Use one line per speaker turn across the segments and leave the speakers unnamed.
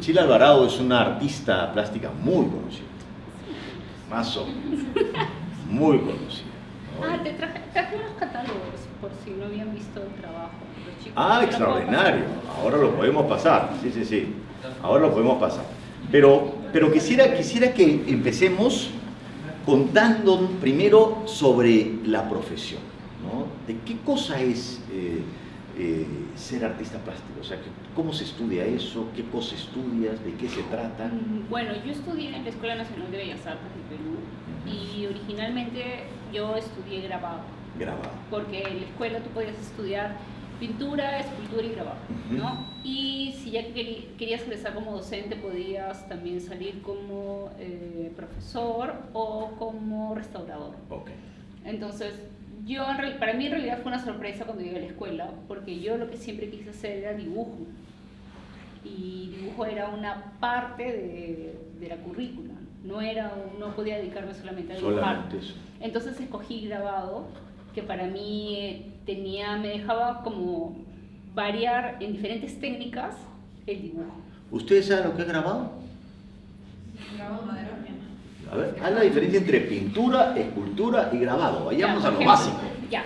Chila Alvarado es una artista plástica muy conocida. Más o menos. Muy conocida. ¿No?
Traje unos catálogos por si no habían visto el trabajo. Los chicos,
Ah, extraordinario. Ahora lo podemos pasar. Sí, sí, sí. Ahora lo podemos pasar. Pero quisiera que empecemos contando primero sobre la profesión, ¿no? ¿De qué cosa es ser artista plástico? O sea, ¿cómo se estudia eso? ¿Qué cosa estudias? ¿De qué se trata?
Bueno, yo estudié en la Escuela Nacional de Bellas Artes de Perú y originalmente yo estudié grabado.
Grabado.
Porque en la escuela tú podías estudiar pintura, escultura y grabado, ¿no? Y si ya querías egresar como docente, podías también salir como profesor o como restaurador.
Okay.
Entonces, para mí en realidad fue una sorpresa cuando llegué a la escuela, porque yo lo que siempre quise hacer era dibujo. Y dibujo era una parte de la currícula, no podía dedicarme solamente a dibujar.
Solamente eso.
Entonces escogí grabado, que para mí me dejaba como variar en diferentes técnicas el dibujo.
¿Ustedes saben lo que es grabado?
Grabado madera.
A ver, haz la diferencia entre pintura, escultura y grabado. Vayamos a lo básico.
Ya.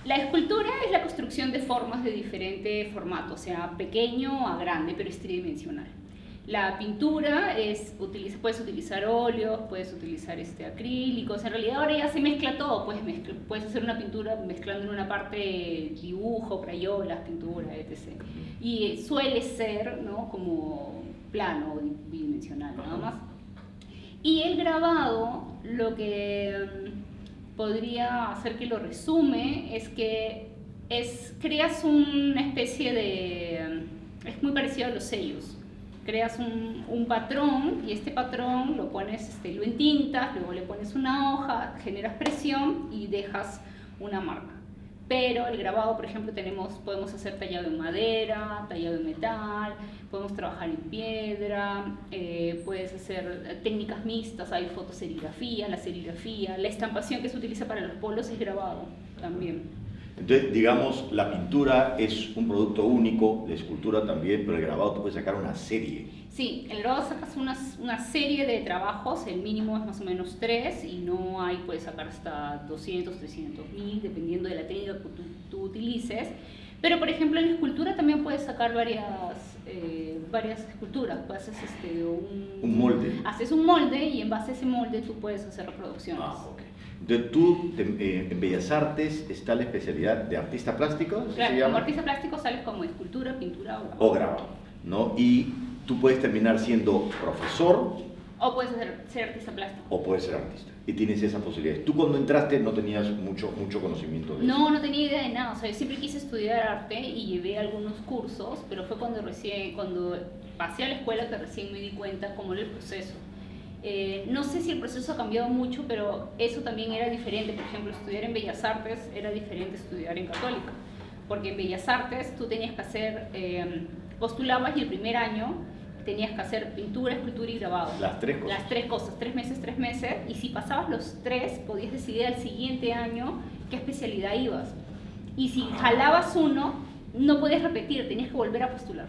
La escultura es la construcción de formas de diferente formato, o sea, pequeño a grande, pero es tridimensional. La pintura puedes utilizar óleos, puedes utilizar acrílicos. En realidad ahora ya se mezcla todo, puedes hacer una pintura mezclando en una parte dibujo, crayolas, pintura, etc. Y suele ser, ¿no?, como plano, bidimensional, nada más. Y el grabado, lo que podría hacer que lo resume es que creas una especie de... es muy parecido a los sellos. Creas un patrón y este patrón lo pones, lo entintas, luego le pones una hoja, generas presión y dejas una marca. Pero el grabado, por ejemplo, podemos hacer tallado en madera, tallado en metal, podemos trabajar en piedra, puedes hacer técnicas mixtas, hay fotoserigrafía, la estampación que se utiliza para los polos es grabado también.
Entonces, digamos, la pintura es un producto único, la escultura también, pero el grabado tú puedes sacar una serie.
Sí, el grabado sacas una serie de trabajos, el mínimo es más o menos 3 y puedes sacar hasta 200, 300.000, dependiendo de la técnica que tú utilices. Pero, por ejemplo, en la escultura también puedes sacar varias esculturas. Haces
un molde.
Haces un molde y en base a ese molde tú puedes hacer reproducciones.
Ah, ok. Entonces, en Bellas Artes está la especialidad de artista plástico, ¿se
claro,
llama?
Como artista plástico sales como escultura, pintura
o grabado, ¿no? Y tú puedes terminar siendo profesor.
O puedes ser artista plástico.
O puedes ser artista. Y tienes esa posibilidad. Tú cuando entraste no tenías mucho conocimiento de eso.
No tenía idea de nada. O sea, yo siempre quise estudiar arte y llevé algunos cursos, pero fue cuando pasé a la escuela que recién me di cuenta cómo era el proceso. No sé si el proceso ha cambiado mucho, pero eso también era diferente. Por ejemplo, estudiar en Bellas Artes era diferente a estudiar en Católica. Porque en Bellas Artes tú tenías que hacer, postulabas y el primer año tenías que hacer pintura, escultura y grabado.
Las tres cosas.
Las 3 cosas, 3 meses, y si pasabas los 3, podías decidir al siguiente año qué especialidad ibas. Y si jalabas uno, no podías repetir, tenías que volver a postular.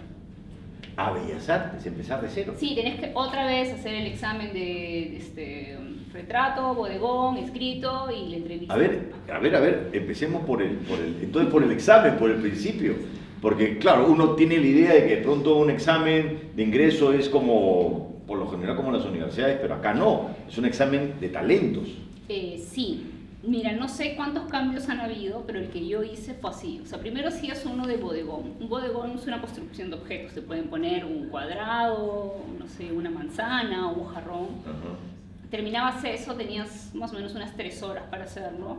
A Bellas Artes, empezar de cero.
Sí, tenías que otra vez hacer el examen de retrato, bodegón, escrito y la entrevista.
A ver, empecemos por el examen, por el principio. Porque, claro, uno tiene la idea de que de pronto un examen de ingreso es como, por lo general, como en las universidades, pero acá no, es un examen de talentos.
Sí, mira, no sé cuántos cambios han habido, pero el que yo hice fue así. O sea, primero hacías uno de bodegón. Un bodegón es una construcción de objetos. Te pueden poner un cuadrado, no sé, una manzana o un jarrón.
Uh-huh.
Terminabas eso, tenías más o menos unas 3 horas para hacerlo.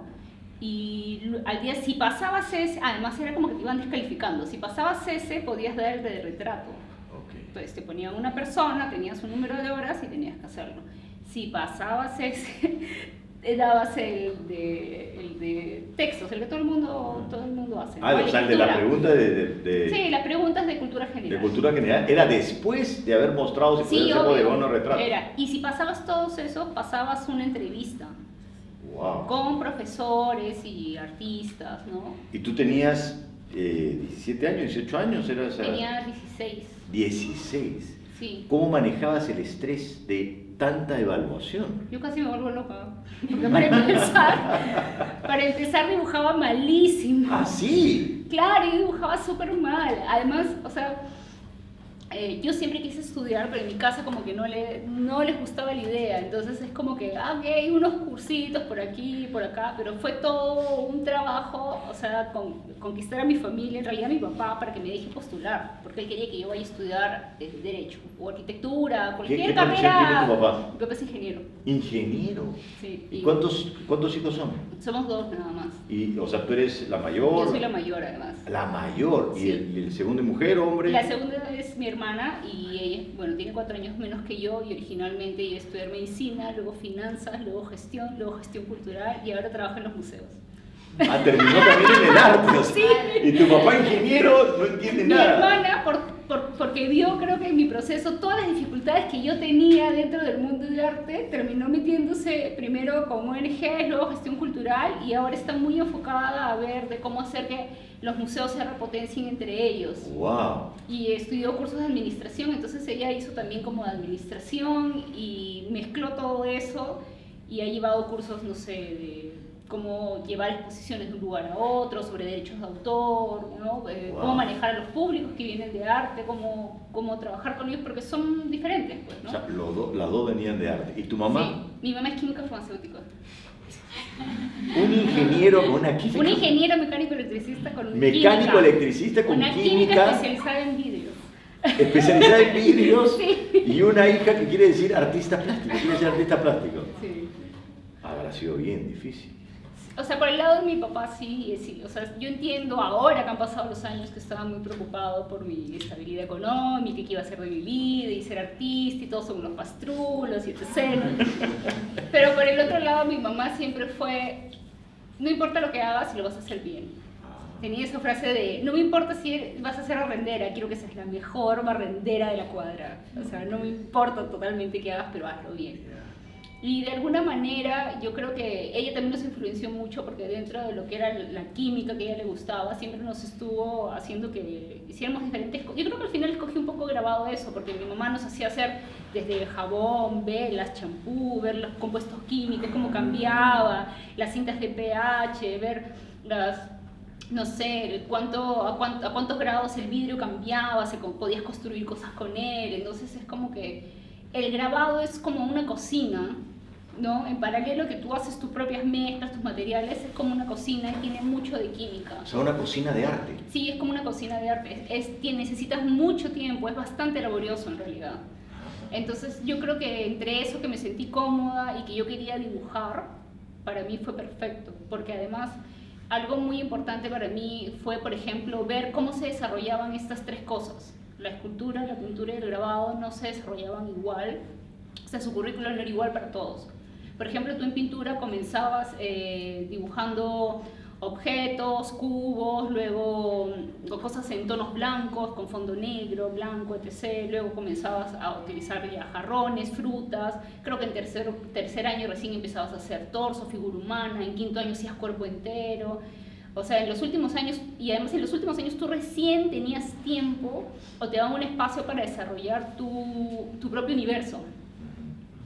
Y al día, si pasabas ese, además era como que te iban descalificando. Si pasabas ese, podías dar el de retrato.
Okay.
Entonces te ponían una persona, tenías un número de horas y tenías que hacerlo. Si pasabas ese, dabas el de textos, el que todo el mundo hace.
Ah, o sea, el de la pregunta
Sí, las preguntas de cultura general.
De cultura general, ¿era después de haber mostrado si podía ser bodegón o retrato?
Era, y si pasabas todos esos, pasabas una entrevista.
Wow.
Con profesores y artistas, ¿no?
¿Y tú tenías 17 años, 18 años?
Tenía 16.
16.
Sí.
¿Cómo manejabas el estrés de tanta evaluación?
Yo casi me vuelvo loca. Porque para empezar dibujaba malísimo.
¿Ah, sí?
Claro, yo dibujaba súper mal. Además, o sea, yo siempre quise estudiar, pero en mi casa como que no les gustaba la idea. Entonces es como que, hay unos cursitos por aquí, por acá, pero fue todo un trabajo, o sea, conquistar a mi familia, en realidad a mi papá, para que me deje postular, porque él quería que yo vaya a estudiar Derecho, o Arquitectura, cualquier
¿Qué
carrera.
profesión tiene tu papá?
Mi papá es ingeniero.
Ingeniero.
Sí.
¿Y cuántos hijos son?
Somos dos nada más.
Y, o sea, tú eres la mayor.
Yo soy la mayor, además.
La mayor.
Sí.
¿Y el segundo es mujer, hombre?
La segunda es mi hermana y ella, bueno, tiene 4 años menos que yo y originalmente iba a estudiar medicina, luego finanzas, luego gestión cultural y ahora trabaja en los museos.
Ah, terminó también en el arte. O sea,
Sí.
Y tu papá ingeniero no entiende
Mi
nada.
hermana, porque vio, creo que en mi proceso, todas las dificultades que yo tenía dentro del mundo del arte, terminó metiéndose primero con ONGs, luego gestión cultural, y ahora está muy enfocada a ver de cómo hacer que los museos se repotencien entre ellos.
¡Wow!
Y estudió cursos de administración, entonces ella hizo también como de administración y mezcló todo eso y ha llevado cursos, no sé, de cómo llevar exposiciones de un lugar a otro, sobre derechos de autor, ¿no?
Wow.
Cómo manejar a los públicos que vienen de arte, cómo trabajar con ellos, porque son diferentes, pues, ¿no?
O sea, las dos venían de arte. ¿Y tu mamá?
Sí, mi mamá es química farmacéutica.
Un ingeniero con una química.
Un ingeniero mecánico electricista con
Mecánico
química.
electricista con
Una
química.
especializada en vidrio.
Especializada en vidrios.
Sí.
Y una hija que quiere decir artista plástico. Quiere ser artista plástico.
Sí.
Habrá sido bien difícil.
O sea, por el lado de mi papá sí, o sea, yo entiendo ahora que han pasado los años que estaba muy preocupado por mi estabilidad económica y qué iba a hacer de mi vida y ser artista y todos son unos pastrulos y etc. Pero por el otro lado mi mamá siempre fue, no importa lo que hagas, si lo vas a hacer bien. Tenía esa frase de, no me importa si vas a ser barrendera, quiero que seas la mejor barrendera de la cuadra. O sea, no me importa totalmente qué hagas, pero hazlo bien. Y de alguna manera yo creo que ella también nos influenció mucho porque dentro de lo que era la química que a ella le gustaba, siempre nos estuvo haciendo que hiciéramos diferentes cosas. Yo creo que al final escogí un poco grabado eso, porque mi mamá nos hacía hacer desde jabón, velas, champú, ver los compuestos químicos, cómo cambiaba, las cintas de pH, ver las... no sé, a cuántos grados el vidrio cambiaba, podías construir cosas con él. Entonces es como que el grabado es como una cocina, ¿no? En paralelo que tú haces tus propias mezclas, tus materiales, es como una cocina y tiene mucho de química.
O sea, una cocina de arte.
Sí, es como una cocina de arte. Necesitas mucho tiempo, es bastante laborioso en realidad. Entonces yo creo que entre eso que me sentí cómoda y que yo quería dibujar, para mí fue perfecto, porque además algo muy importante para mí fue, por ejemplo, ver cómo se desarrollaban estas tres cosas. La escultura, la pintura y el grabado no se desarrollaban igual, o sea, su currículum no era igual para todos. Por ejemplo, tú en pintura comenzabas dibujando objetos, cubos, luego cosas en tonos blancos, con fondo negro, blanco, etc. Luego comenzabas a utilizar ya jarrones, frutas. Creo que en tercer año recién empezabas a hacer torso, figura humana. En quinto año hacías cuerpo entero. O sea, en los últimos años, y además en los últimos años tú recién tenías tiempo o te daban un espacio para desarrollar tu propio universo.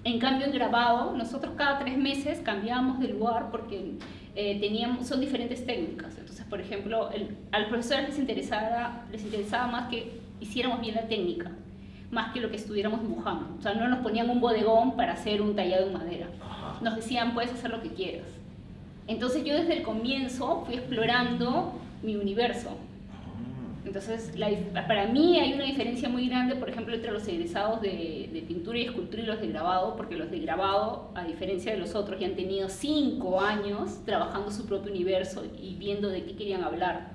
En cambio, en grabado, nosotros cada 3 meses cambiábamos de lugar porque son diferentes técnicas. Entonces, por ejemplo, a los profesores les interesaba más que hiciéramos bien la técnica, más que lo que estuviéramos dibujando. O sea, no nos ponían un bodegón para hacer un tallado en madera. Nos decían, puedes hacer lo que quieras. Entonces, yo desde el comienzo fui explorando mi universo. Entonces, para mí hay una diferencia muy grande, por ejemplo, entre los egresados de pintura y escultura y los de grabado, porque los de grabado, a diferencia de los otros, ya han tenido 5 años trabajando su propio universo y viendo de qué querían hablar.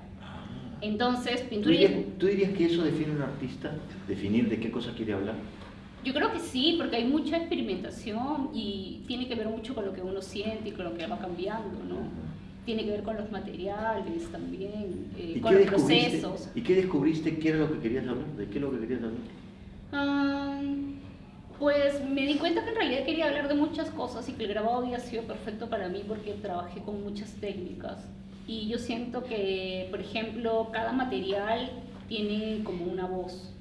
Entonces, pintura
¿Tú dirías que eso define a un artista? ¿Definir de qué cosa quiere hablar?
Yo creo que sí, porque hay mucha experimentación y tiene que ver mucho con lo que uno siente y con lo que va cambiando, ¿no? Tiene que ver con los materiales también, con los procesos.
¿Y qué descubriste? ¿Qué era lo que querías hablar? ¿De qué es lo que querías hablar?
Pues me di cuenta que en realidad quería hablar de muchas cosas y que el grabado había sido perfecto para mí porque trabajé con muchas técnicas. Y yo siento que, por ejemplo, cada material tiene como una voz.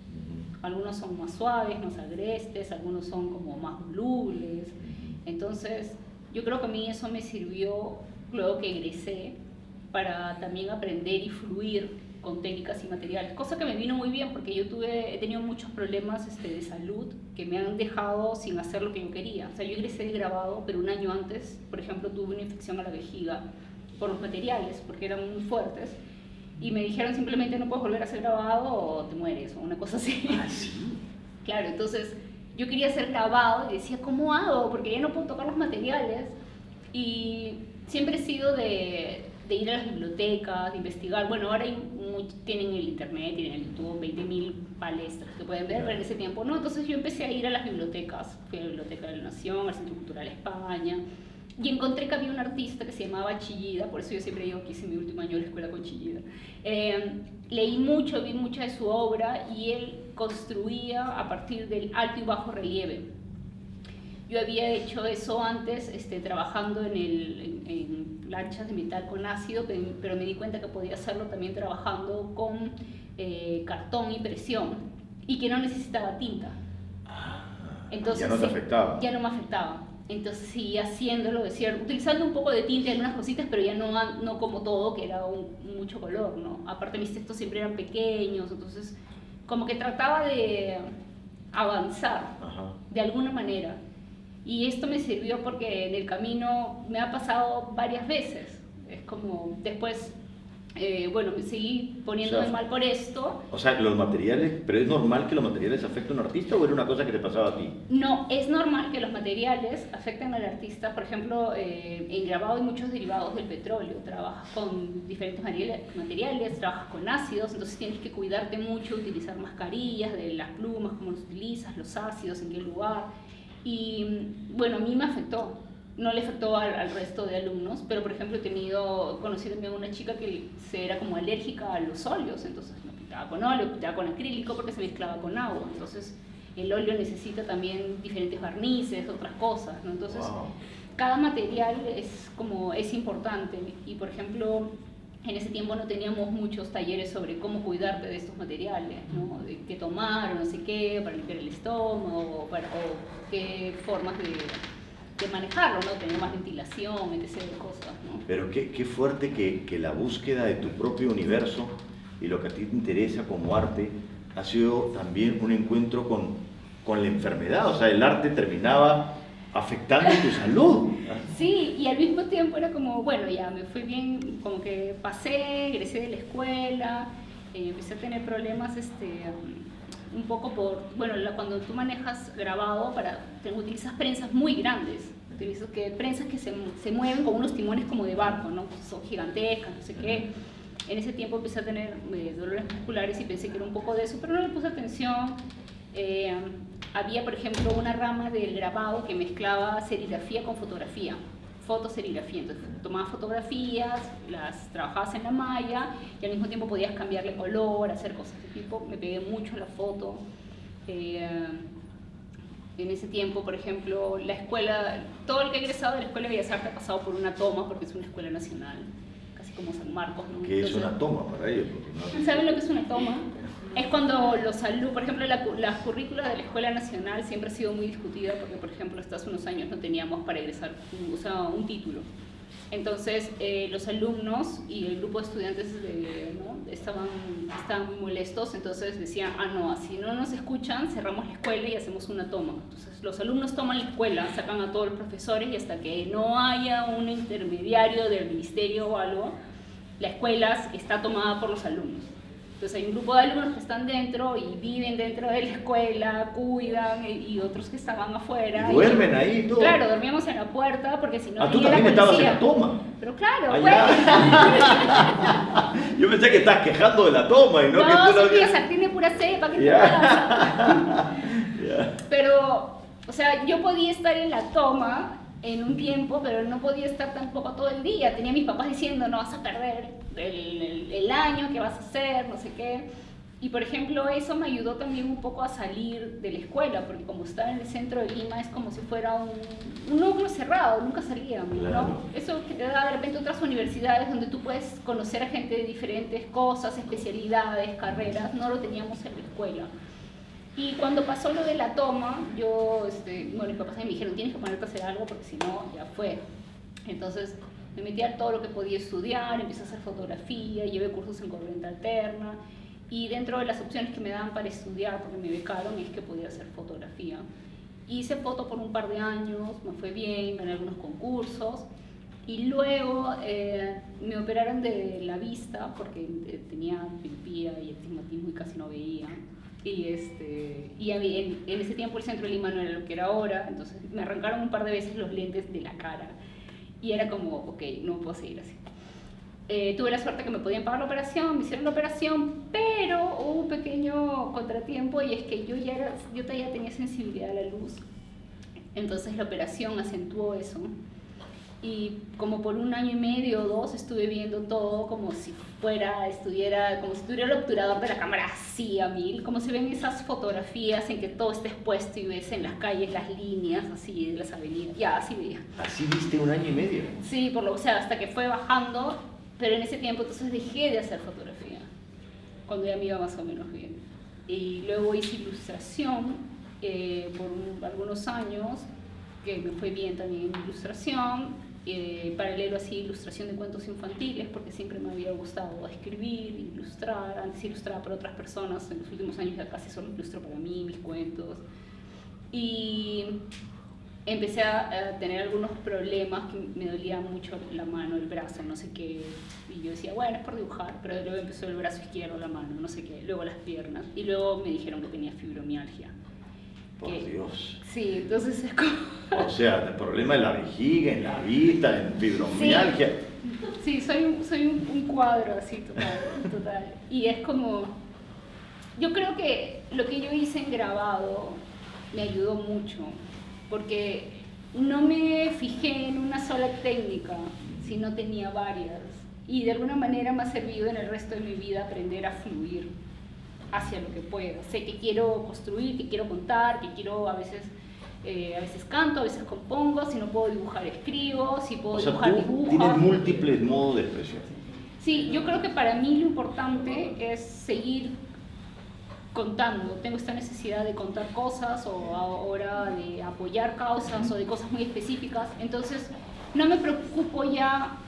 Algunos son más suaves, más agrestes, algunos son como más volubles. Entonces, yo creo que a mí eso me sirvió luego que egresé para también aprender y fluir con técnicas y materiales, cosa que me vino muy bien porque he tenido muchos problemas de salud que me han dejado sin hacer lo que yo quería. O sea, yo egresé de grabado, pero un año antes, por ejemplo, tuve una infección a la vejiga por los materiales, porque eran muy fuertes, y me dijeron simplemente no puedes volver a ser grabado o te mueres, o una cosa así.
¿Ah, sí?
Claro, entonces yo quería ser grabado y decía, ¿cómo hago? Porque ya no puedo tocar los materiales. Y siempre he sido de ir a las bibliotecas, de investigar. Bueno, ahora tienen el internet, tienen el YouTube, 20.000 palestras que pueden ver, pero en ese tiempo no. Entonces yo empecé a ir a las bibliotecas. Fui a la Biblioteca de la Nación, al Centro Cultural España, y encontré que había un artista que se llamaba Chillida, por eso yo siempre digo que hice mi último año de la escuela con Chillida. Leí mucho, vi mucha de su obra, y él construía a partir del alto y bajo relieve. Yo había hecho eso antes, trabajando en planchas de metal con ácido, pero me di cuenta que podía hacerlo también trabajando con cartón y presión, y que no necesitaba tinta. Entonces,
ya no te afectaba.
Ya no me afectaba. Entonces seguí haciéndolo, utilizando un poco de tinta y algunas cositas, pero ya no como todo, que era mucho color, ¿no? Aparte mis textos siempre eran pequeños, entonces como que trataba de avanzar.
Ajá.
De alguna manera. Y esto me sirvió porque en el camino me ha pasado varias veces. Es como después, bueno, me seguí poniéndome mal por esto.
O sea, los materiales, ¿pero es normal que los materiales afecten a un artista o era una cosa que te pasaba a ti?
No, es normal que los materiales afecten al artista. Por ejemplo, en grabado hay muchos derivados del petróleo. Trabajas con diferentes materiales, trabajas con ácidos, entonces tienes que cuidarte mucho, utilizar mascarillas, de las plumas, cómo los utilizas, los ácidos, en qué lugar. Y bueno, a mí me afectó. No le afectó al resto de alumnos, pero por ejemplo conocí también a una chica que era como alérgica a los óleos, entonces no pintaba con óleo, pintaba con acrílico porque se mezclaba con agua. Entonces el óleo necesita también diferentes barnices, otras cosas, ¿no? Entonces cada material es importante. Y por ejemplo, en ese tiempo no teníamos muchos talleres sobre cómo cuidarte de estos materiales, ¿no? De qué tomar o no sé qué, para limpiar el estómago, o qué formas de manejarlo, ¿no? Tener más ventilación, etc. de cosas, ¿no?
Pero qué fuerte que la búsqueda de tu propio universo y lo que a ti te interesa como arte ha sido también un encuentro con la enfermedad. O sea, el arte terminaba afectando tu salud.
Sí, y al mismo tiempo era como, bueno, ya me fui bien, como que pasé, egresé de la escuela, empecé a tener problemas un poco bueno, cuando tú manejas grabado, utilizas prensas muy grandes, utilizas prensas que se mueven con unos timones como de barco, ¿no? Son gigantescas, no sé qué. En ese tiempo empecé a tener dolores musculares y pensé que era un poco de eso, pero no le puse atención. Había, por ejemplo, una rama del grabado que mezclaba serigrafía con fotografía, fotoserigrafía. Entonces tomabas fotografías, las trabajabas en la malla y al mismo tiempo podías cambiarle color, hacer cosas de tipo. Me pegué mucho a la foto. En ese tiempo, por ejemplo, la escuela, todo el que ha egresado de la Escuela de Bellas Artes ha pasado por una toma porque es una escuela nacional, casi como San Marcos, ¿no?
¿Qué es una toma para ellos? No...
¿Saben lo que es una toma? Es cuando los alumnos, por ejemplo, la currícula de la Escuela Nacional siempre ha sido muy discutida porque, por ejemplo, hasta hace unos años no teníamos para egresar un título. Entonces, los alumnos y el grupo de estudiantes ¿no? estaban muy molestos, entonces decían, no, si no nos escuchan, cerramos la escuela y hacemos una toma. Entonces, los alumnos toman la escuela, sacan a todos los profesores y hasta que no haya un intermediario del ministerio o algo, la escuela está tomada por los alumnos. Entonces hay un grupo de alumnos que están dentro y viven dentro de la escuela, cuidan, y otros que estaban afuera.
¿Y duermen ahí y todo?
Claro, dormíamos en la puerta porque si no...
tú también estabas en la toma.
Pero claro,
Yo pensé que estás quejando de la toma y no que tú
no... No, sartén de pura cepa, ¿qué te pasa? Pero, o sea, yo podía estar en la toma en un tiempo, pero no podía estar tampoco todo el día. Tenía a mis papás diciendo, no vas a perder el año, ¿qué vas a hacer? No sé qué. Y por ejemplo, eso me ayudó también un poco a salir de la escuela, porque como estaba en el centro de Lima, es como si fuera un núcleo cerrado, nunca salíamos,
claro.
¿no? Eso que te da de repente otras universidades donde tú puedes conocer a gente de diferentes cosas, especialidades, carreras, no lo teníamos en la escuela. Y cuando pasó lo de la toma, yo, bueno, mis papás me dijeron, tienes que ponerte a hacer algo porque si no, ya fue. Entonces me metí a todo lo que podía estudiar, empecé a hacer fotografía, llevé cursos en corriente alterna y dentro de las opciones que me daban para estudiar, porque me becaron, es que podía hacer fotografía. Hice foto por un par de años, me fue bien, gané algunos concursos y luego me operaron de la vista porque tenía miopía y astigmatismo y casi no veía. Y en ese tiempo el centro de Lima no era lo que era ahora, entonces me arrancaron un par de veces los lentes de la cara y era como, ok, no puedo seguir así. Tuve la suerte que me podían pagar la operación, me hicieron la operación, pero hubo un pequeño contratiempo y es que yo ya tenía sensibilidad a la luz, entonces la operación acentuó eso. Y como por 1 año y medio o 2 estuve viendo todo como si estuviera el obturador de la cámara así a 1000, como se ven esas fotografías en que todo está expuesto y ves en las calles las líneas así de las avenidas, ya así veía.
¿Así viste 1 año y medio?
Sí, o sea, hasta que fue bajando, pero en ese tiempo entonces dejé de hacer fotografía, cuando ya me iba más o menos bien. Y luego hice ilustración por algunos años, que me fue bien también en ilustración. Paralelo así ilustración de cuentos infantiles porque siempre me había gustado escribir, ilustrar. Antes ilustraba para otras personas, en los últimos años ya casi solo ilustro para mí mis cuentos y empecé a tener algunos problemas que me dolía mucho la mano, el brazo, no sé qué, y yo decía, bueno, es por dibujar, pero luego empezó el brazo izquierdo, la mano, no sé qué, luego las piernas y luego me dijeron que tenía fibromialgia.
Por Dios.
Sí, entonces es como...
O sea, el problema en la vejiga, en la vista, en fibromialgia.
Sí, soy un cuadro así total. Y es como... Yo creo que lo que yo hice en grabado me ayudó mucho, porque no me fijé en una sola técnica, sino tenía varias. Y de alguna manera me ha servido en el resto de mi vida aprender a fluir hacia lo que puedo. Sé que quiero construir, que quiero contar, que quiero a veces canto, a veces compongo, si no puedo dibujar escribo, si puedo dibujar dibujo.
Tienes múltiples modos de expresión.
Sí, yo creo que para mí lo importante es seguir contando. Tengo esta necesidad de contar cosas o ahora de apoyar causas o de cosas muy específicas, entonces no me preocupo ya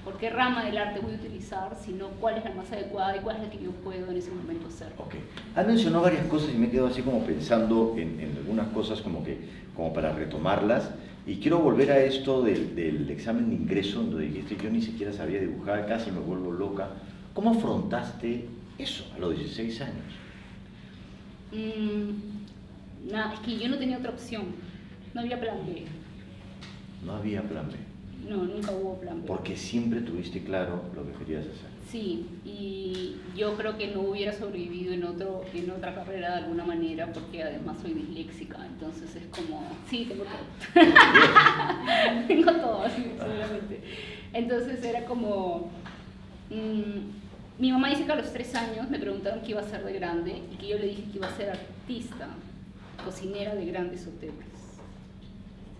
por qué rama del arte voy a utilizar, sino cuál es la más adecuada y cuál es la que yo puedo en ese momento hacer.
Ok. Has mencionado varias cosas y me he quedado así como pensando en algunas cosas como para retomarlas. Y quiero volver a esto del examen de ingreso, donde dijiste yo ni siquiera sabía dibujar, casi me vuelvo loca. ¿Cómo afrontaste eso a los 16 años?
Nada, es que yo no tenía otra opción, no había plan B.
No había plan B.
No, nunca hubo plan B.
Porque siempre tuviste claro lo que querías hacer.
Sí, y yo creo que no hubiera sobrevivido en otra carrera de alguna manera, porque además soy disléxica, entonces es como, sí, tengo todo. Tengo todo, sí, seguramente. Entonces era como, mi mamá dice que a los 3 años me preguntaron qué iba a ser de grande, y que yo le dije que iba a ser artista, cocinera de grandes hoteles,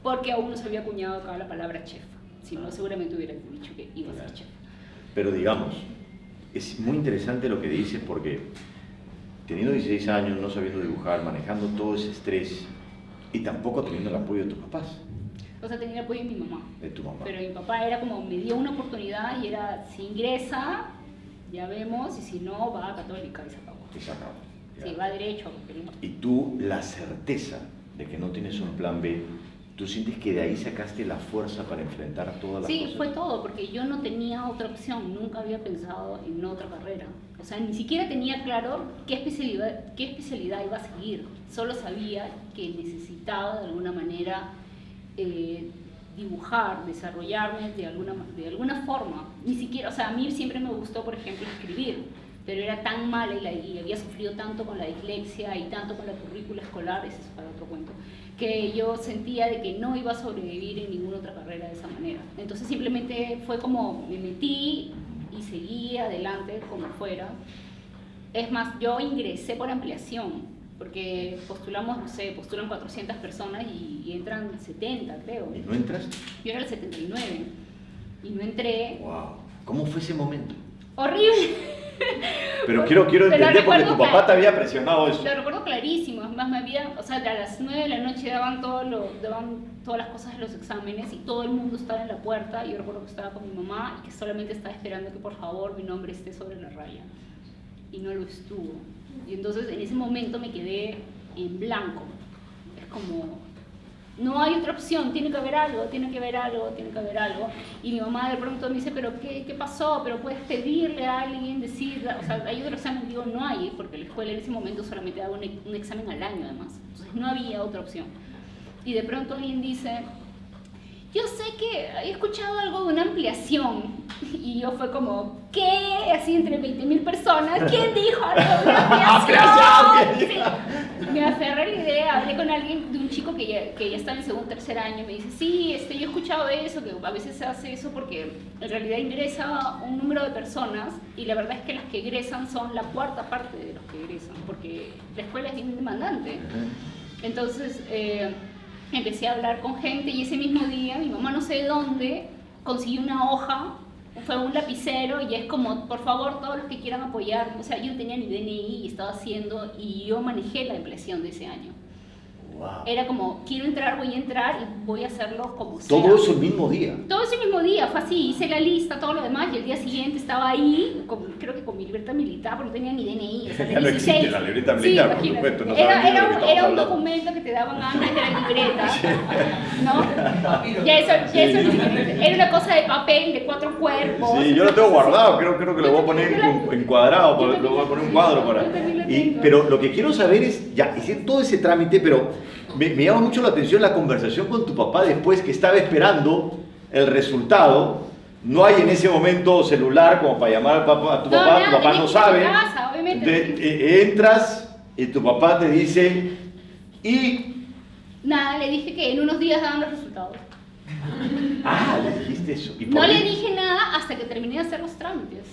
porque aún no se había acuñado acá la palabra chef. Si no, seguramente hubiera dicho que iba a ser chef.
Pero digamos, es muy interesante lo que dices porque teniendo 16 años, no sabiendo dibujar, manejando todo ese estrés y tampoco teniendo el apoyo de tus papás.
O sea, tenía el apoyo de mi mamá.
De tu mamá.
Pero mi papá era como, me dio una oportunidad y era, si ingresa, ya vemos, y si no, va a Católica y se acabó.
Y se acabó.
Sí, va derecho. Porque no.
Y tú, la certeza de que no tienes un plan B, ¿tú sientes que de ahí sacaste la fuerza para enfrentar todas las cosas?
Sí, fue todo, porque yo no tenía otra opción, nunca había pensado en otra carrera. O sea, ni siquiera tenía claro qué especialidad iba a seguir. Solo sabía que necesitaba de alguna manera dibujar, desarrollarme de alguna forma. Ni siquiera, o sea, a mí siempre me gustó, por ejemplo, escribir, pero era tan mala y había sufrido tanto con la dislexia y tanto con la currícula escolar, eso es para otro cuento, que yo sentía de que no iba a sobrevivir en ninguna otra carrera de esa manera. Entonces simplemente fue como me metí y seguí adelante como fuera. Es más, yo ingresé por ampliación, porque postulamos, no sé, postulan 400 personas y entran 70, creo.
¿Y no entraste?
Yo era el 79 y no entré.
¡Wow! ¿Cómo fue ese momento?
Horrible.
Pero quiero
Pero
entender porque
recuerdo
tu papá te había presionado eso.
Lo recuerdo clarísimo, es más, o sea, a las 9 de la noche daban todas las cosas de los exámenes y todo el mundo estaba en la puerta. Y yo recuerdo que estaba con mi mamá y que solamente estaba esperando que por favor mi nombre esté sobre la raya. Y no lo estuvo. Y entonces en ese momento me quedé en blanco. Es como, no hay otra opción, tiene que haber algo, tiene que haber algo, tiene que haber algo. Y mi mamá de pronto me dice, pero ¿qué pasó? Pero puedes pedirle a alguien, decir, o sea, hay otro examen. Digo, no hay, porque la escuela en ese momento solamente daba un examen al año además. Entonces no había otra opción. Y de pronto alguien dice, yo sé que he escuchado algo de una ampliación. Y yo fue como, ¿qué? Así entre 20.000 personas, ¿quién dijo algo de una ampliación? Sí. Me aferré a la idea, hablé con alguien, de un chico que ya está en el segundo, tercer año, me dice, sí, yo he escuchado eso, que a veces se hace eso porque en realidad ingresa un número de personas y la verdad es que las que egresan son la cuarta parte de los que egresan, porque la escuela es bien demandante. Entonces empecé a hablar con gente y ese mismo día mi mamá no sé de dónde consiguió una hoja, fue un lapicero y es como, por favor, todos los que quieran apoyar. O sea, yo no tenía ni DNI y estaba haciendo, y yo manejé la ampliación de ese año.
Wow.
Era como, quiero entrar, voy a entrar y voy a hacerlo como sea.
Todo eso el mismo día.
Todo ese mismo día, fue así, hice la lista, todo lo demás, y el día siguiente estaba ahí, creo que con mi libreta militar, porque no tenía ni DNI. O sea,
Ya no existe la libreta militar, por supuesto. No
era un documento que te daban antes de la libreta, ¿no? Ya eso era una cosa de papel de 4 cuerpos.
Sí, yo lo tengo guardado, creo que lo voy a poner encuadrado, lo voy a poner un cuadro para... Pero lo que quiero saber es, ya, hice todo ese trámite, pero me llama mucho la atención la conversación con tu papá después, que estaba esperando el resultado. No hay en ese momento celular como para llamar a tu papá no sabe.
Casa, obviamente.
Entonces, entras y tu papá te dice, y...
Nada, le dije que en unos días daban los resultados.
Ah, le dijiste eso. ¿Y
no le dije nada hasta que terminé de hacer los trámites.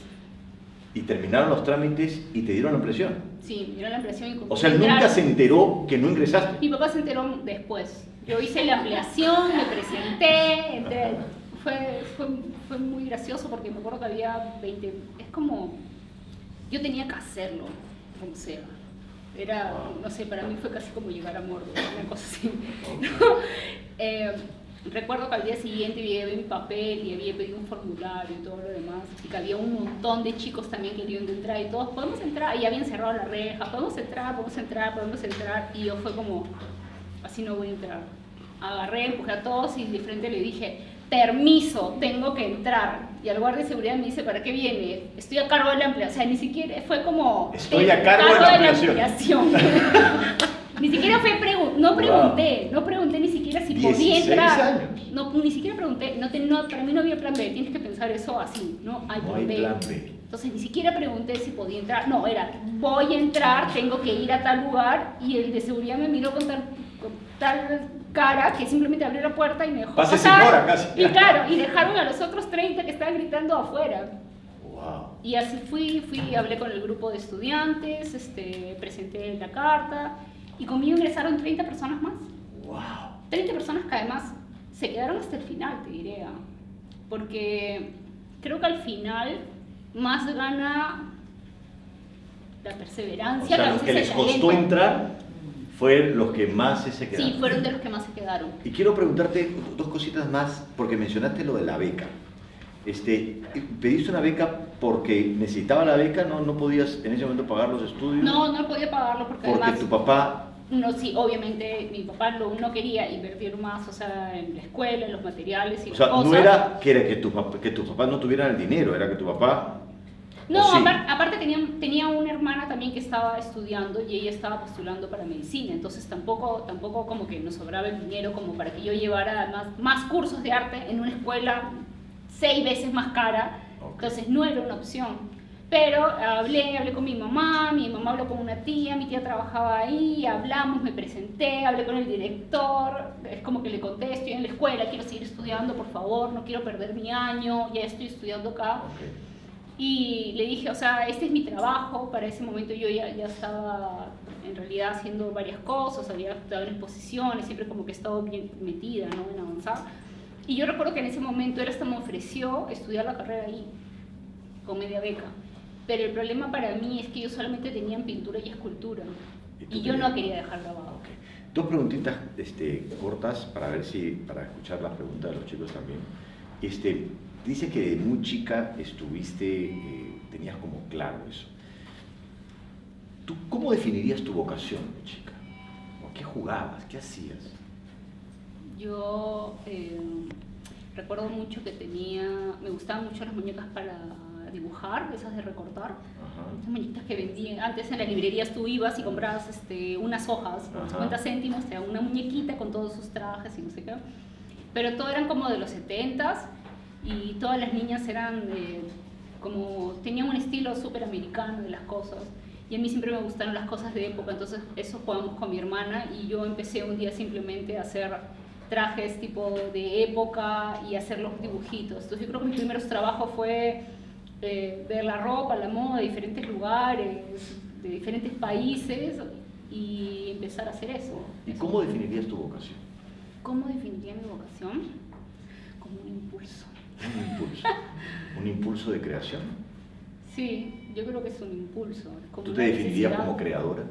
Y terminaron los trámites y te dieron la impresión.
Sí, me dieron la impresión. Y
o sea, él nunca se enteró que no ingresaste.
Mi papá se enteró después. Yo hice la ampliación, me presenté, fue muy gracioso porque me acuerdo que había 20... Es como... Yo tenía que hacerlo, como sea. Era, no sé, para mí fue casi como llegar a Mordor, una cosa así. Recuerdo que al día siguiente había mi papel y había pedido un formulario y todo lo demás, y que había un montón de chicos también que querían entrar y todos, podemos entrar, y habían cerrado la reja, podemos entrar, y yo fue como, así no voy a entrar. Agarré, empujé a todos y de frente le dije, permiso, tengo que entrar. Y al guardia de seguridad me dice, ¿para qué viene? Estoy a cargo de la ampliación. O sea, ni siquiera fue como...
Estoy a cargo de la ampliación.
Ni siquiera fue no pregunté ni siquiera si podía entrar.
Años.
No, ni siquiera pregunté, para mí no había plan B, tienes que pensar eso así, no hay plan B. Entonces ni siquiera pregunté si podía entrar, no, era, voy a entrar, tengo que ir a tal lugar, y el de seguridad me miró con tal cara que simplemente abrió la puerta y me dejó
pasar. Señora, casi.
Y claro, y dejaron a los otros 30 que estaban gritando afuera.
Wow.
Y así fui, hablé con el grupo de estudiantes, presenté la carta, y conmigo ingresaron 30 personas más.
Wow.
30 personas que además se quedaron hasta el final, te diría. Porque creo que al final más gana la perseverancia.
O sea, los que les costó entrar fueron los que más se quedaron.
Sí, fueron de los que más se quedaron.
Y quiero preguntarte 2 cositas más, porque mencionaste lo de la beca. ¿Pediste una beca porque necesitaba la beca? ¿No podías en ese momento pagar los estudios?
No podía pagarlo porque además...
tu papá...
No, sí, obviamente mi papá no quería invertir más, o sea, en la escuela, en los materiales y
las cosas.
No
era que tus papás no tuvieran el dinero, era que tu papá...
No, sí. Aparte tenía una hermana también que estaba estudiando y ella estaba postulando para medicina, entonces tampoco como que nos sobraba el dinero como para que yo llevara más cursos de arte en una escuela 6 veces más cara, entonces no era una opción. Pero hablé con mi mamá habló con una tía, mi tía trabajaba ahí, hablamos, me presenté, hablé con el director, es como que le conté, estoy en la escuela, quiero seguir estudiando, por favor, no quiero perder mi año, ya estoy estudiando acá. Y le dije, o sea, este es mi trabajo, para ese momento yo ya estaba en realidad haciendo varias cosas, había estado en exposiciones, siempre como que he estado bien metida, ¿no?, en avanzar. Y yo recuerdo que en ese momento él hasta me ofreció estudiar la carrera ahí, con media beca. Pero el problema para mí es que ellos solamente tenían pintura y escultura.
tú
Y yo no
querías?
quería dejar grabado.
Ok. Dos preguntitas cortas para ver si, para escuchar las preguntas de los chicos también. Dice que de muy chica tenías como claro eso. ¿Tú cómo definirías tu vocación de chica? ¿O qué jugabas? ¿Qué hacías?
Yo recuerdo mucho que me gustaban mucho las muñecas para dibujar, esas de recortar.
Ajá.
Esas muñequitas que vendían, antes en las librerías tú ibas y comprabas unas hojas por
Ajá.
50 céntimos, te daban una muñequita con todos sus trajes y no sé qué. Pero todo eran como de los 70s y todas las niñas eran tenían un estilo súper americano de las cosas. Y a mí siempre me gustaron las cosas de época, entonces eso jugamos con mi hermana y yo empecé un día simplemente a hacer trajes tipo de época y hacer los dibujitos. Entonces yo creo que mis primeros trabajos fue ver la ropa, la moda de diferentes lugares, de diferentes países y empezar a hacer eso.
¿Y cómo definirías tu vocación?
¿Cómo definiría mi vocación? Como un impulso.
Un impulso. ¿Un impulso de creación?
Sí, yo creo que es un impulso. Como
¿Tú
una
te definirías
necesidad.
como creadora?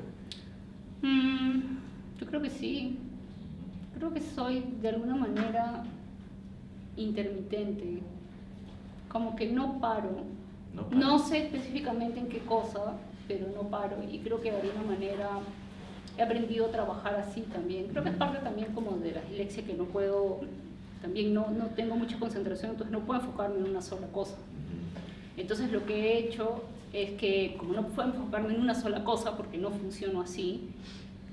Yo creo que sí. Creo que soy de alguna manera intermitente. Como que no paro.
No paro.
No sé específicamente en qué cosa, pero no paro. Y creo que de alguna manera he aprendido a trabajar así también. Creo que es parte también como de la dislexia que no puedo, también no tengo mucha concentración, entonces no puedo enfocarme en una sola cosa. Entonces lo que he hecho es que, como no puedo enfocarme en una sola cosa porque no funciono así,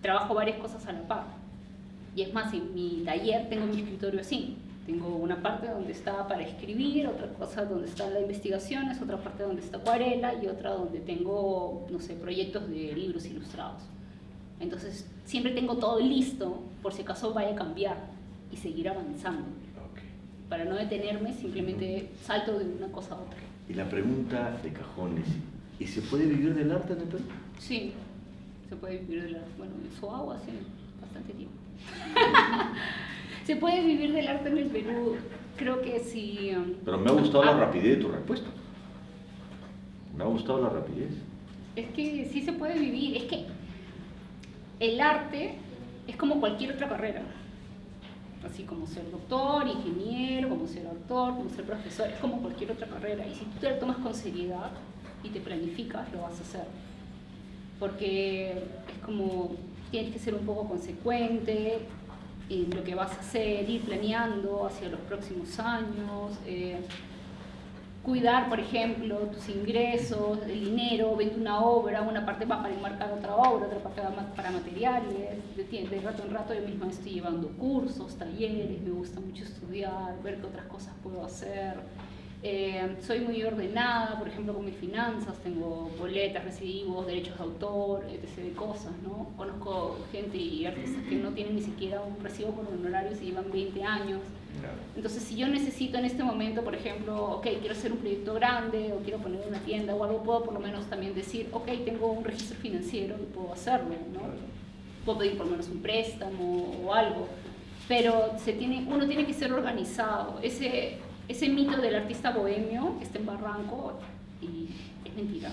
trabajo varias cosas a la par. Y es más, en mi taller tengo mi escritorio así. Tengo una parte donde está para escribir, otra cosa donde está la investigaciones, otra parte donde está acuarela y otra donde tengo, no sé, proyectos de libros ilustrados. Entonces siempre tengo todo listo por si acaso vaya a cambiar y seguir avanzando.
Ok.
Para no detenerme, simplemente salto de una cosa a otra.
Y la pregunta de cajón es, ¿y se puede vivir del arte en el Perú?
Sí, se puede vivir del arte. Bueno, eso hago hace bastante tiempo. Se puede vivir del arte en el Perú, creo que sí.
Pero me ha gustado la rapidez de tu respuesta. Me ha gustado la rapidez.
Es que sí se puede vivir. Es que el arte es como cualquier otra carrera. Así como ser doctor, ingeniero, como ser actor, como ser profesor, es como cualquier otra carrera. Y si tú te la tomas con seriedad y te planificas, lo vas a hacer. Porque es como, tienes que ser un poco consecuente en lo que vas a hacer, ir planeando hacia los próximos años, cuidar, por ejemplo, tus ingresos, el dinero, vende una obra, una parte va para enmarcar otra obra, otra parte va para materiales, de rato en rato yo misma estoy llevando cursos, talleres, me gusta mucho estudiar, ver qué otras cosas puedo hacer. Soy muy ordenada, por ejemplo, con mis finanzas, tengo boletas, recibos, derechos de autor, etc. de cosas, ¿no? Conozco gente y artistas que no tienen ni siquiera un recibo por honorarios y llevan 20 años.
Claro.
Entonces, si yo necesito en este momento, por ejemplo, ok, quiero hacer un proyecto grande o quiero poner una tienda o algo, puedo por lo menos también decir, ok, tengo un registro financiero y puedo hacerlo, ¿no? Puedo pedir por lo menos un préstamo o algo, pero uno tiene que ser organizado. Ese mito del artista bohemio que está en Barranco y es mentira.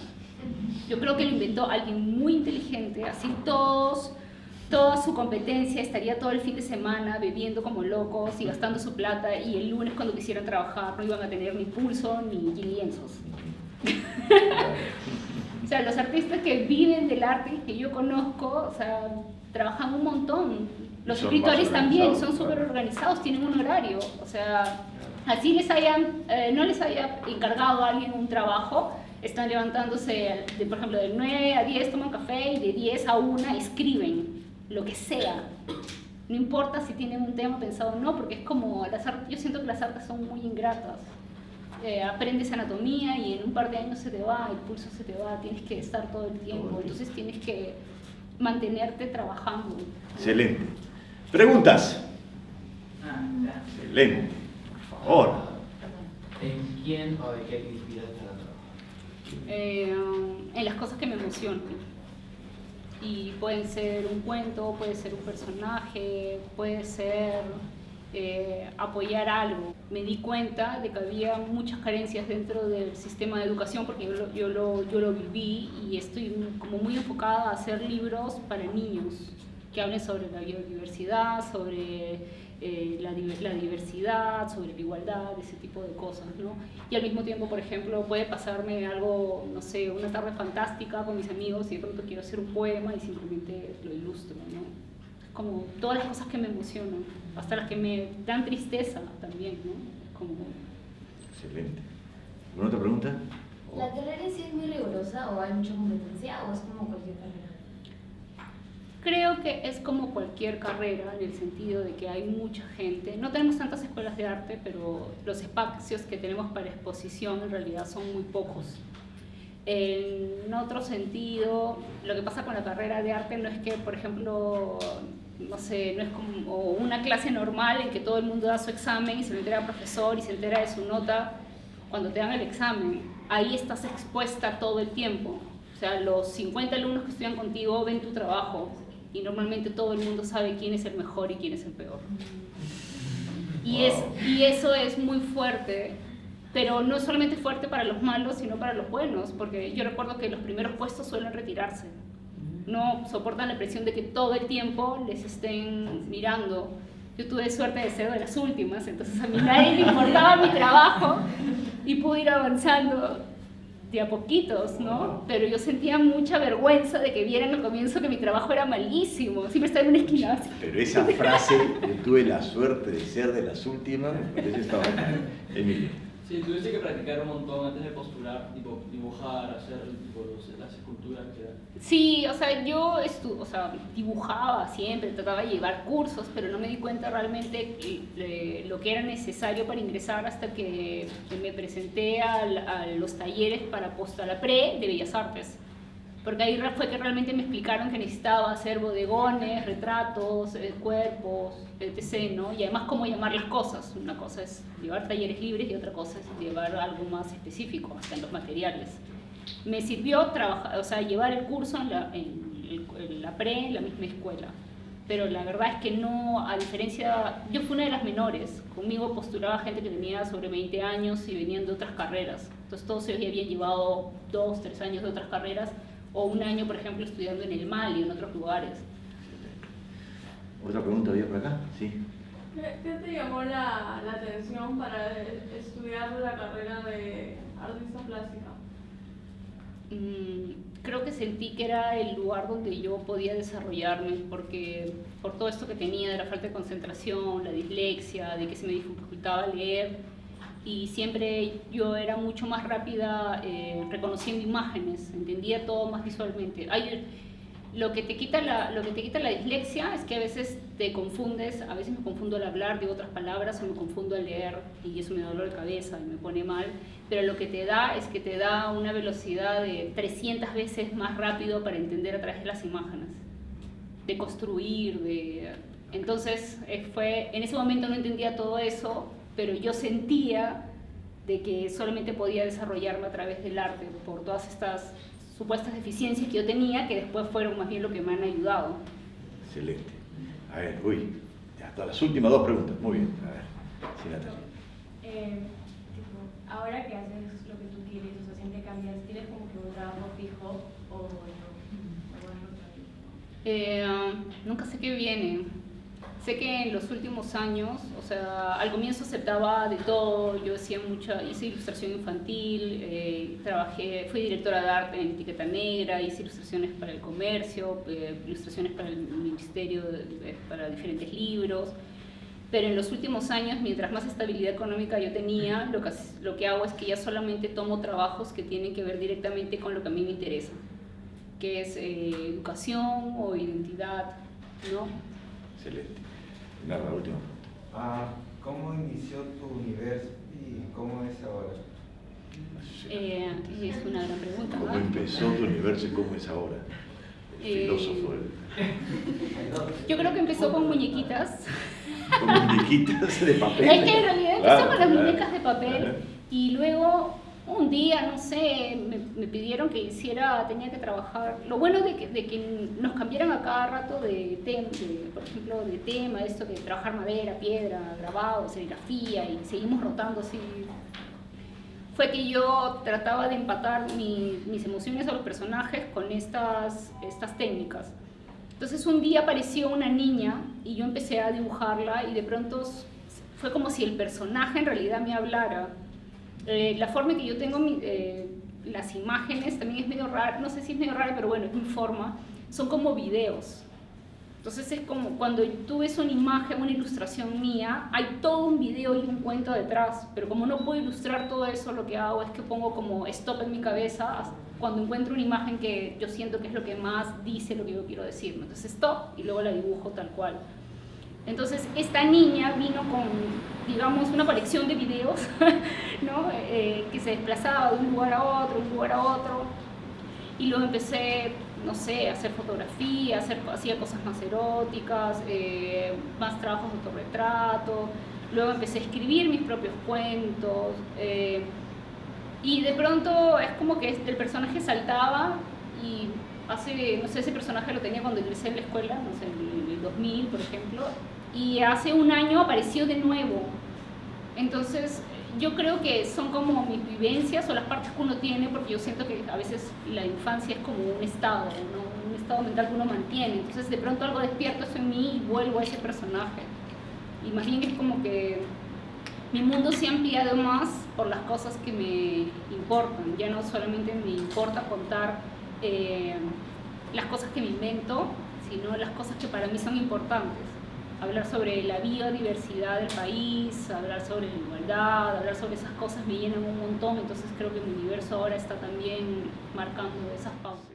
Yo creo que lo inventó alguien muy inteligente, así toda su competencia estaría todo el fin de semana bebiendo como locos y gastando su plata y el lunes cuando quisieran trabajar no iban a tener ni pulso ni lienzos. O sea, los artistas que viven del arte que yo conozco, o sea, trabajan un montón. Los
Son
escritores
más
también
organizados,
son súper
claro.
organizados, tienen un horario. O sea, así no les haya encargado a alguien un trabajo, están levantándose, por ejemplo, de 9 a 10 toman café y de 10 a 1 escriben, lo que sea. No importa si tienen un tema pensado o no, porque es como, yo siento que las artes son muy ingratas. Aprendes anatomía y en un par de años se te va, el pulso se te va, tienes que estar todo el tiempo, entonces tienes que mantenerte trabajando.
Excelente. Preguntas. Excelente. Por favor.
¿En quién o de qué te inspiras para trabajar?
En las cosas que me emocionan. Y pueden ser un cuento, puede ser un personaje, puede ser apoyar algo. Me di cuenta de que había muchas carencias dentro del sistema de educación porque yo lo viví y estoy como muy enfocada a hacer libros para niños que hablen sobre la biodiversidad, sobre la diversidad, sobre la igualdad, ese tipo de cosas, ¿no? Y al mismo tiempo, por ejemplo, puede pasarme algo, no sé, una tarde fantástica con mis amigos y de pronto quiero hacer un poema y simplemente lo ilustro, ¿no? Como todas las cosas que me emocionan, hasta las que me dan tristeza también, ¿no? Como...
Excelente. ¿Alguna otra pregunta?
¿La carrera en sí es muy rigurosa o hay mucha competencia o es como cualquier carrera?
Creo que es como cualquier carrera en el sentido de que hay mucha gente. No tenemos tantas escuelas de arte, pero los espacios que tenemos para exposición en realidad son muy pocos. En otro sentido, lo que pasa con la carrera de arte no es que, por ejemplo, no sé, no es como una clase normal en que todo el mundo da su examen y se lo entera al profesor y se entera de su nota cuando te dan el examen. Ahí estás expuesta todo el tiempo. O sea, los 50 alumnos que estudian contigo ven tu trabajo y normalmente todo el mundo sabe quién es el mejor y quién es el peor. Y eso es muy fuerte, pero no es solamente fuerte para los malos, sino para los buenos, porque yo recuerdo que los primeros puestos suelen retirarse. No soportan la presión de que todo el tiempo les estén mirando. Yo tuve suerte de ser de las últimas, entonces a mí nadie le importaba mi trabajo y pude ir avanzando de a poquitos, ¿no? Pero yo sentía mucha vergüenza de que vieran al comienzo que mi trabajo era malísimo, siempre estaba en una esquina así.
Pero esa frase, de tuve la suerte de ser de las últimas, me parece que estaba mal. Emilio.
Sí, tuviste que practicar un montón antes de postular, tipo dibujar, hacer tipo, las esculturas que eran.
Sí, o sea, yo dibujaba siempre, trataba de llevar cursos, pero no me di cuenta realmente lo que era necesario para ingresar hasta que me presenté a los talleres para a la pre de Bellas Artes. Porque ahí fue que realmente me explicaron que necesitaba hacer bodegones, retratos, cuerpos, etc., ¿no? Y además cómo llamar las cosas. Una cosa es llevar talleres libres y otra cosa es llevar algo más específico, hasta en los materiales. Me sirvió llevar el curso en la pre, en la misma escuela. Pero la verdad es que no, a diferencia, yo fui una de las menores. Conmigo postulaba gente que tenía sobre 20 años y venían de otras carreras. Entonces todos ellos ya habían llevado 2, 3 años de otras carreras o un año, por ejemplo, estudiando en el Mali y en otros lugares.
¿Otra pregunta había por acá? Sí.
¿Qué te llamó la atención para estudiar la carrera de artista plástica?
Creo que sentí que era el lugar donde yo podía desarrollarme, porque por todo esto que tenía de la falta de concentración, la dislexia, de que se me dificultaba leer, y siempre yo era mucho más rápida reconociendo imágenes, entendía todo más visualmente. Lo que te quita la dislexia es que a veces te confundes, a veces me confundo al hablar, digo otras palabras, o me confundo al leer y eso me da dolor de cabeza y me pone mal, pero lo que te da es que te da una velocidad de 300 veces más rápido para entender a través de las imágenes, de construir, Entonces en ese momento no entendía todo eso, pero yo sentía de que solamente podía desarrollarme a través del arte por todas estas supuestas deficiencias que yo tenía, que después fueron más bien lo que me han ayudado.
Excelente. A ver, ya hasta las últimas 2 preguntas. Muy bien. A ver, sí, Natalia.
Ahora que haces lo que tú quieres, o sea, siempre cambias, ¿tienes como que un trabajo fijo o no?
Nunca sé qué viene. Sé que en los últimos años, o sea, al comienzo aceptaba de todo, yo hice ilustración infantil, fui directora de arte en Etiqueta Negra, hice ilustraciones para el comercio, ilustraciones para el ministerio, para diferentes libros, pero en los últimos años, mientras más estabilidad económica yo tenía, lo que hago es que ya solamente tomo trabajos que tienen que ver directamente con lo que a mí me interesa, que es educación o identidad, ¿no?
Excelente. La última.
¿Cómo inició tu universo y cómo es ahora?
Es una gran pregunta.
¿Cómo empezó tu universo y cómo es ahora? El filósofo.
Yo creo que empezó con muñequitas.
Con muñequitas de papel.
Es que en realidad empezó con las muñecas de papel y luego Un día, no sé, me pidieron que tenía que trabajar. Lo bueno de que nos cambiaran a cada rato de tema, por ejemplo, de tema, esto de trabajar madera, piedra, grabado, serigrafía, y seguimos rotando así, fue que yo trataba de empatar mis emociones a los personajes con estas técnicas. Entonces un día apareció una niña y yo empecé a dibujarla y de pronto fue como si el personaje en realidad me hablara. La forma en que yo tengo las imágenes también es medio rara, no sé si es medio rara, pero bueno, es mi forma, son como videos. Entonces es como cuando tú ves una imagen, una ilustración mía, hay todo un video y un cuento detrás, pero como no puedo ilustrar todo eso, lo que hago es que pongo como stop en mi cabeza cuando encuentro una imagen que yo siento que es lo que más dice lo que yo quiero decir, ¿no? Entonces stop y luego la dibujo tal cual. Entonces esta niña vino con, digamos, una colección de videos, ¿no? Que se desplazaba de un lugar a otro, y luego empecé, no sé, a hacer fotografía, hacía cosas más eróticas, más trabajos de autorretrato, luego empecé a escribir mis propios cuentos, y de pronto es como que el personaje saltaba y no sé, ese personaje lo tenía cuando ingresé en la escuela, no sé, en el 2000, por ejemplo, y hace un año apareció de nuevo. Entonces, yo creo que son como mis vivencias o las partes que uno tiene, porque yo siento que a veces la infancia es como un estado, ¿no? Un estado mental que uno mantiene. Entonces, de pronto algo despierto eso en mí y vuelvo a ese personaje. Y más bien es como que mi mundo se ha ampliado más por las cosas que me importan. Ya no solamente me importa contar las cosas que me invento, sino las cosas que para mí son importantes. Hablar sobre la biodiversidad del país, hablar sobre la igualdad, hablar sobre esas cosas me llenan un montón, entonces creo que mi universo ahora está también marcando esas pausas.